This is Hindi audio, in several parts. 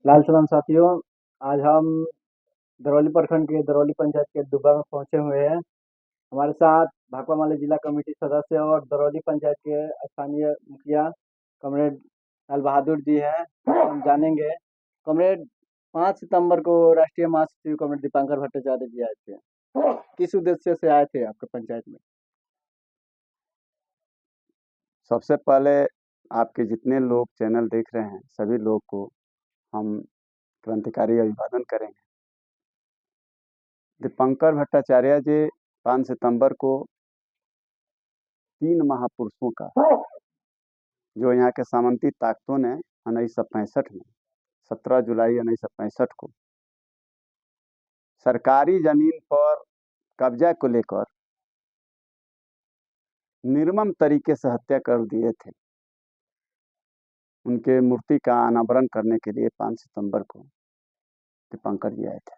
लाल सलाम साथियों। आज हम दरौली प्रखंड के दरौली पंचायत के दुब्बा में पहुंचे हुए हैं। हमारे साथ भाकपा माले जिला कमेटी सदस्य और दरौली पंचायत के स्थानीय मुखिया कमरेड लाल बहादुर जी हैं। हम जानेंगे कमरेड 5 सितंबर को राष्ट्रीय महासचिव कमरेड दीपांकर भट्टाचार्य जी आए थे। किस उद्देश्य से आए थे आपके पंचायत में? सबसे पहले आपके जितने लोग चैनल देख रहे हैं सभी लोग को हम क्रांतिकारी अभिवादन करेंगे। दीपांकर भट्टाचार्य जी 5 सितंबर को 3 महापुरुषों का, जो यहाँ के सामंती ताकतों ने 1965 में 17 जुलाई 1965 को सरकारी जमीन पर कब्जा को लेकर निर्मम तरीके से हत्या कर दिए थे। उनके मूर्ति का अनावरण करने के लिए 5 सितंबर को दीपांकर जी आए थे।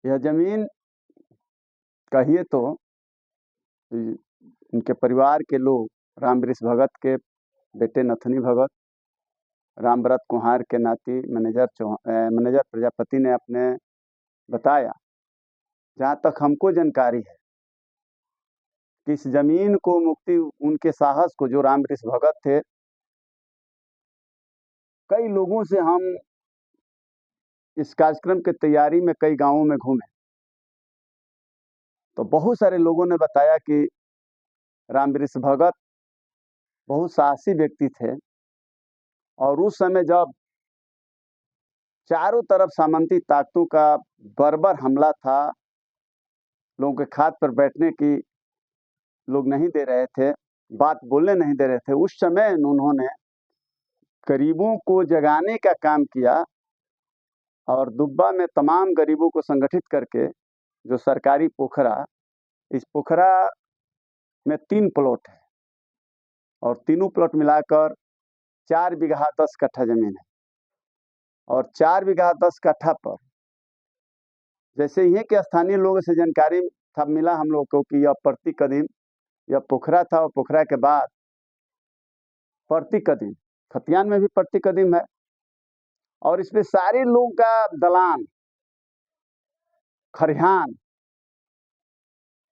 यह जमीन कहिए तो उनके परिवार के लोग रामवृष भगत के बेटे नथनी भगत, रामव्रत कुहार के नाती मैनेजर प्रजापति ने अपने बताया, जहाँ तक हमको जानकारी है कि इस जमीन को मुक्ति उनके साहस को, जो रामवृष भगत थे, कई लोगों से हम इस कार्यक्रम की तैयारी में कई गांवों में घूमे तो बहुत सारे लोगों ने बताया कि रामवृष भगत बहुत साहसी व्यक्ति थे और उस समय जब चारों तरफ सामंती ताकतों का बर्बर हमला था, लोगों के खाद पर बैठने की लोग नहीं दे रहे थे, बात बोलने नहीं दे रहे थे, उस समय उन्होंने गरीबों को जगाने का काम किया और दुब्बा में तमाम गरीबों को संगठित करके जो सरकारी पोखरा, इस पोखरा में 3 प्लॉट है और तीनों प्लॉट मिलाकर 4 बीघा 10 कट्ठा जमीन है और 4 बीघा 10 कट्ठा पर जैसे ही के स्थानीय लोगों से जानकारी था मिला हम लोग को कि यह प्रति कदीम यह पोखरा था और पोखरा के बाद प्रति कदीम खतियान में भी प्रति कदीम है और इसमें सारे लोगों का दलान, खरिहान,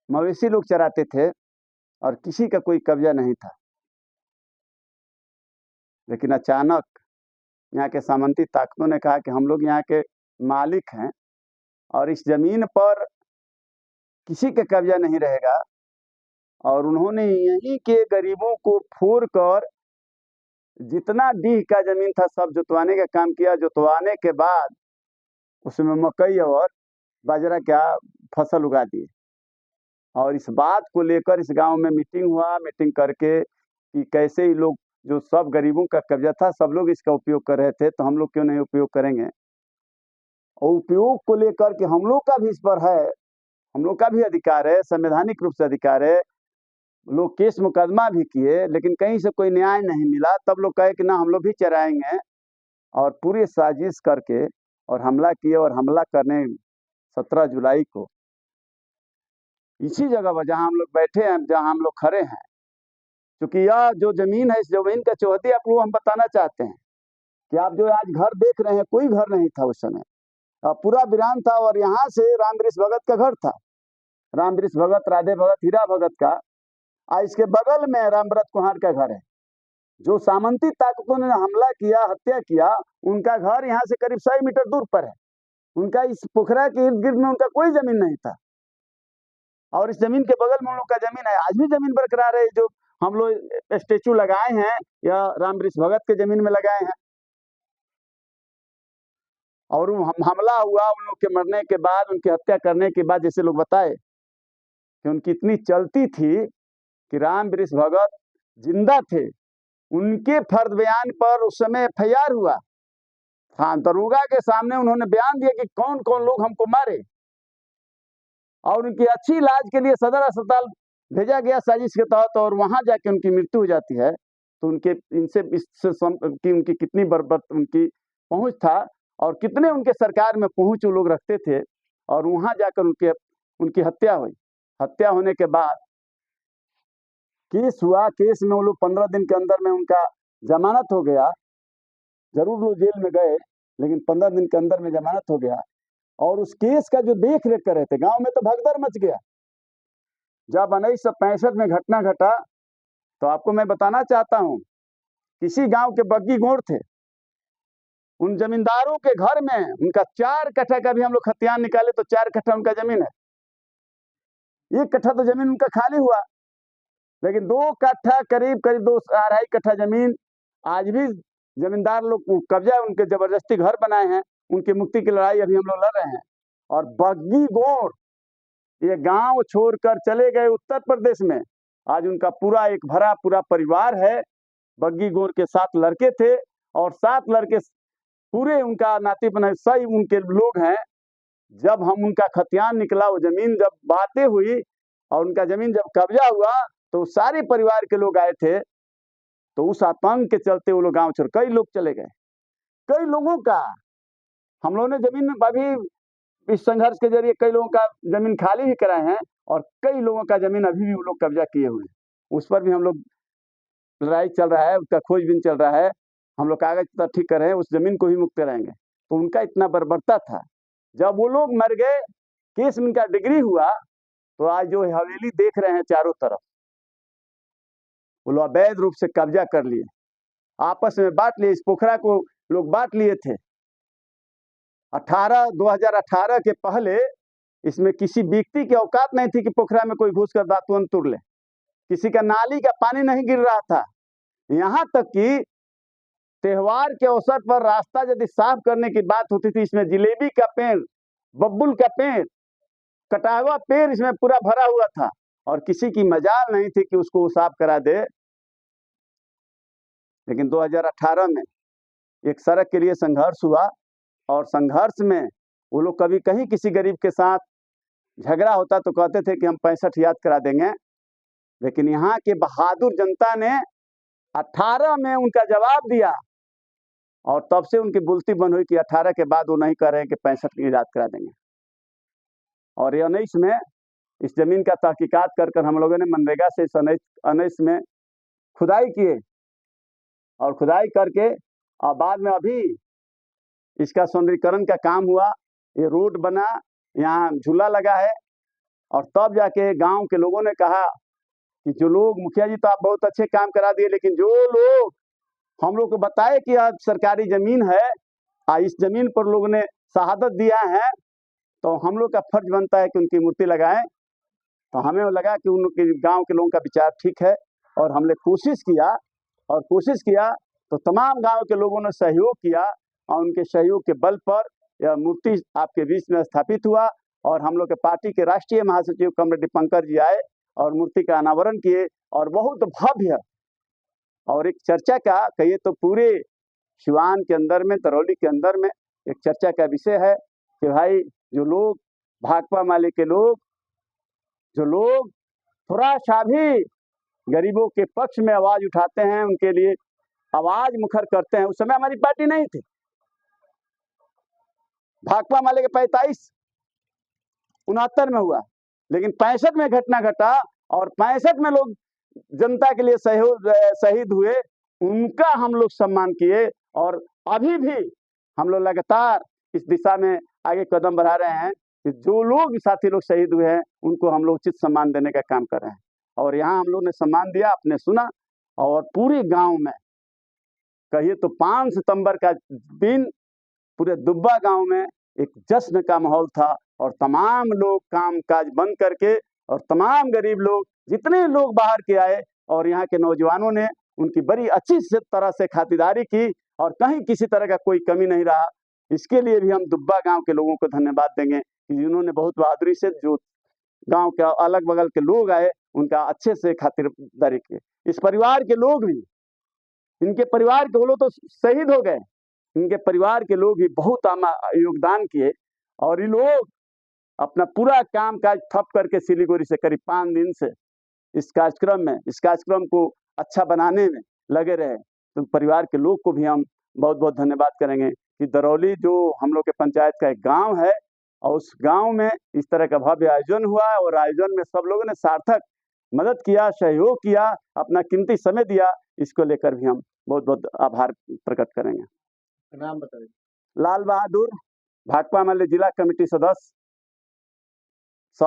मवेशी लोग चराते थे और किसी का कोई कब्जा नहीं था। लेकिन अचानक यहाँ के सामंती ताकतों ने कहा कि हम लोग यहाँ के मालिक हैं और इस जमीन पर किसी का कब्जा नहीं रहेगा, और उन्होंने यहीं के गरीबों को फोड़ कर जितना डीह का जमीन था सब जुतवाने का काम किया। जुतवाने के बाद उसमें मकई और बाजरा का फसल उगा दिए और इस बात को लेकर इस गांव में मीटिंग हुआ। मीटिंग करके कि कैसे ही लोग, जो सब गरीबों का कब्जा था, सब लोग इसका उपयोग कर रहे थे, तो हम लोग क्यों नहीं उपयोग करेंगे। और उपयोग को लेकर के हम लोग का भी इस पर है, हम लोग का भी अधिकार है, संवैधानिक रूप से अधिकार है। लोग केस मुकदमा भी किए लेकिन कहीं से कोई न्याय नहीं मिला। तब लोग कहे कि ना हम लोग भी चराएंगे और पूरी साजिश करके और हमला किए और हमला करने 17 जुलाई को इसी जगह पर जहां हम लोग बैठे हैं, जहां हम लोग खड़े हैं, क्योंकि यह जो जमीन है, इस जमीन का चौहदी आप लोग हम बताना चाहते हैं कि आप जो आज घर देख रहे हैं, कोई घर नहीं था उस समय, पूरा वीरान था और यहाँ से रामवृष भगत का घर था। रामवृष भगत, राधे भगत, हीरा भगत का, इसके बगल में रामव्रत कुहार का घर है। जो सामंती ताकतों ने हमला किया, हत्या किया, उनका घर यहाँ से करीब 100 मीटर दूर पर है। उनका इस पोखरा के इर्द गिर्द में उनका कोई जमीन नहीं था और इस जमीन के बगल में उन लोग का जमीन है। आज भी जमीन बरकरार है। जो हम लोग स्टेचू लगाए हैं या रामवृष भगत के जमीन में लगाए हैं। और हमला हुआ उन लोग के मरने के बाद, उनकी हत्या करने के बाद, जैसे लोग बताए कि उनकी इतनी चलती थी कि रामवृष भगत जिंदा थे, उनके फर्द बयान पर उस समय FIR हुआ। हाँ, दरोगा के सामने उन्होंने बयान दिया कि कौन कौन लोग हमको मारे और उनकी अच्छी इलाज के लिए सदर अस्पताल भेजा गया साजिश के तहत, और वहां जाके उनकी मृत्यु हो जाती है। तो उनके इनसे कि उनकी कितनी बर्बत उनकी पहुंच था और कितने उनके सरकार में पहुंच वो लोग रखते थे, और वहां जाकर उनकी हत्या हुई। हत्या होने के बाद केस हुआ। केस में वो लोग 15 दिन के अंदर में उनका जमानत हो गया जरूर लोग जेल में गए, लेकिन 15 दिन के अंदर में जमानत हो गया। और उस केस का जो देख रेख कर रहे थे, गांव में तो भगदड़ मच गया। जब 1965 में घटना घटा, तो आपको मैं बताना चाहता हूं, किसी गांव के बग्गी गोड़ थे, उन जमींदारों के घर में उनका 4 कट्ठा का भी हम लोग खतियान निकाले तो 4 कट्ठा उनका जमीन है। 1 कट्ठा तो जमीन उनका खाली हुआ, लेकिन 2 कट्ठा करीब करीब 2 2.5 कट्ठा जमीन आज भी जमींदार लोग कब्जा, उनके जबरदस्ती घर बनाए हैं। उनकी मुक्ति की लड़ाई अभी हम लोग लड़ रहे हैं। और बग्गी गोड़ ये गांव छोड़कर चले गए उत्तर प्रदेश में। आज उनका पूरा एक भरा पूरा परिवार है। बग्गी गोड़ के 7 लड़के थे और 7 लड़के पूरे उनका नाती पना सही उनके लोग हैं। जब हम उनका खतियान निकला, वो जमीन जब बातें हुई और उनका जमीन जब कब्जा हुआ, तो सारे परिवार के लोग आए थे। तो उस आतंक के चलते वो लोग गांव छोड़ कई लोग चले गए। कई लोगों का हम लोगों ने जमीन में अभी इस संघर्ष के जरिए कई लोगों का जमीन खाली भी कराए हैं, और कई लोगों का जमीन अभी भी वो लोग कब्जा किए हुए हैं। उस पर भी हम लोग लड़ाई चल रहा है, उसका खोजबीन चल रहा है। हम लोग कागज पत्र ठीक कर रहे हैं, उस जमीन को ही मुक्त कराएंगे। तो उनका इतना बर्बरता था। जब वो लोग मर गए, केस में उनका डिग्री हुआ, तो आज जो हवेली देख रहे हैं चारों तरफ, वो लोग अवैध रूप से कब्जा कर लिए, आपस में बांट लिए। इस पोखरा को लोग बांट लिए थे। 2018 के पहले इसमें किसी व्यक्ति की औकात नहीं थी कि पोखरा में कोई घुस कर दातुन तुर ले। किसी का नाली का पानी नहीं गिर रहा था। यहाँ तक कि त्योहार के अवसर पर रास्ता यदि साफ करने की बात होती थी, इसमें जिलेबी का पेड़, बब्बुल का पेड़, कटा हुआ पेड़ इसमें पूरा भरा हुआ था, और किसी की मजाल नहीं थी कि उसको साफ करा दे। लेकिन 2018 में एक सड़क के लिए संघर्ष हुआ, और संघर्ष में वो लोग कभी कहीं किसी गरीब के साथ झगड़ा होता तो कहते थे कि हम 65 याद करा देंगे। लेकिन यहाँ के बहादुर जनता ने 18 में उनका जवाब दिया, और तब से उनकी बुलती बंद हुई कि 18 के बाद वो नहीं कह रहे हैं कि 65 की याद करा देंगे। और ये 19 में इस जमीन का तहकीकात कर हम लोगों ने मनरेगा से 19 में खुदाई किए, और खुदाई करके और बाद में अभी इसका सौंदर्यीकरण का काम हुआ। ये रोड बना, यहाँ झूला लगा है। और तब जाके गांव के लोगों ने कहा कि जो लोग, मुखिया जी तो आप बहुत अच्छे काम करा दिए, लेकिन जो लोग हम लोग को बताए कि आज सरकारी जमीन है, इस जमीन पर लोगों ने शहादत दिया है, तो हम लोग का फर्ज बनता है कि उनकी मूर्ति लगाएं। तो हमें लगा कि उनके गांव के लोगों का विचार ठीक है, और हमने कोशिश किया तो तमाम गांव के लोगों ने सहयोग किया, और उनके सहयोग के बल पर यह मूर्ति आपके बीच में स्थापित हुआ। और हम लोग के पार्टी के राष्ट्रीय महासचिव कमरेड दीपंकर जी आए और मूर्ति का अनावरण किए, और बहुत भव्य और एक चर्चा का कहिए तो पूरे सिवान के अंदर में, दरौली के अंदर में एक चर्चा का विषय है कि भाई जो लोग भाकपा माले के लोग, जो लोग थोड़ा सा भी गरीबों के पक्ष में आवाज उठाते हैं, उनके लिए आवाज मुखर करते हैं। उस समय हमारी पार्टी नहीं थी। भाकपा माले के 69 में हुआ, लेकिन 65 में घटना घटा, और 65 में लोग जनता के लिए शहीद हुए, उनका हम लोग सम्मान किए। और अभी भी हम लोग लगातार इस दिशा में आगे कदम बढ़ा रहे हैं कि जो लोग साथी लोग शहीद हुए हैं उनको हम लोग उचित सम्मान देने का काम कर रहे हैं। और यहाँ हम लोग ने सम्मान दिया, आपने सुना। और पूरे गांव में कहिए तो 5 सितंबर का दिन पूरे दुब्बा गांव में एक जश्न का माहौल था, और तमाम लोग काम काज बंद करके, और तमाम गरीब लोग, जितने लोग बाहर के आए, और यहाँ के नौजवानों ने उनकी बड़ी अच्छी तरह से खातिरदारी की, और कहीं किसी तरह का कोई कमी नहीं रहा। इसके लिए भी हम दुब्बा गांव के लोगों को धन्यवाद देंगे कि जिन्होंने बहुत बहादुरी से, जो गांव के अलग बगल के लोग आए, उनका अच्छे से खातिरदारी की। इस परिवार के लोग भी, इनके परिवार के लोग तो शहीद हो गए, इनके परिवार के लोग भी बहुत योगदान किए, और ये लोग अपना पूरा काम काज ठप करके सिलीगुड़ी से करीब 5 दिन से इस कार्यक्रम को अच्छा बनाने में लगे रहे। तो परिवार के लोग को भी हम बहुत बहुत धन्यवाद करेंगे कि दरौली जो हम लोग के पंचायत का एक गांव है, और उस गांव में इस तरह का भव्य आयोजन हुआ, और आयोजन में सब लोगों ने सार्थक मदद किया, सहयोग किया, अपना कीमती समय दिया। इसको लेकर भी हम बहुत बहुत आभार प्रकट करेंगे। नाम बताइए। लाल बहादुर, भाकपा माले जिला कमेटी सदस्य।